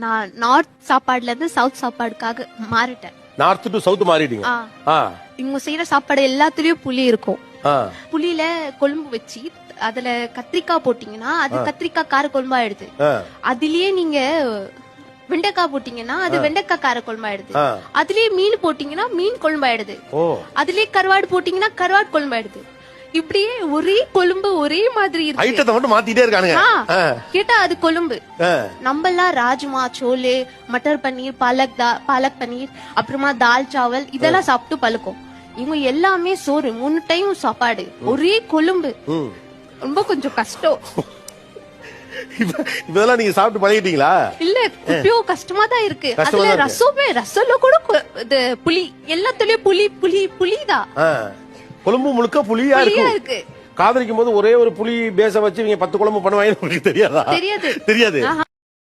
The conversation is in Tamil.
நான் நார்த் சாப்பாடுல இருந்து சவுத் சாப்பாடுக்காக மாறிட்டேன். நார்த் டு சவுத் மாறிட்டீங்க. இவங்க செய்யற சாப்பாடு எல்லாத்துலயும் புளி இருக்கும். ஆ. புளியில கொழும்பு வச்சு அதுல கத்திரிக்காய் போட்டீங்கன்னா அது கத்திரிக்காய் கார குழம்பா ஆயிடுது. அதுலயே நீங்க வெண்டைக்காய் போட்டீங்கன்னா அது வெண்டைக்காய் கார குழம்பாயிடுது. அதுலயே மீன் போட்டீங்கன்னா மீன் குழம்பாயிடுது. அதுலயே கருவாடு போட்டீங்கன்னா கருவாடு குழம்பாயிடுது. இப்படியே ஒரே கொழும்பு ஒரே மாதிரி இருக்கு. ஐட்டத்தை மட்டும் மாத்திட்டே இருக்கானுங்க. கேட்டா அது கொழும்பு. நம்மெல்லாம் ராஜ்மா, சோலே, மட்டர் பன்னீர், பாலக் பன்னீர், அப்புறமா தால் சாவல் இதெல்லாம் சாப்பிட்டு பழக்கம். இவங்க எல்லாமே சோறு 3 டைம் சாப்பாடு ஒரே கொழும்பு. ரொம்ப கொஞ்சம் கஷ்டம். இதெல்லாம் நீங்க சாப்பிட்டு பழகிட்டீங்களா? இல்ல, இப்பயும் கஷ்டமா தான் இருக்கு. அதுல ரசம்ல கூட புளி, எல்லாத்துலயும் புளி புளி புளிதான். குழம்பு முழுக்க புளியா இருக்கு. காதலிக்கும் போது ஒரே ஒரு புளி பேச வச்சு நீங்க 10 குழம்பு பண்ணுவாங்க. தெரியாதா? தெரியாது.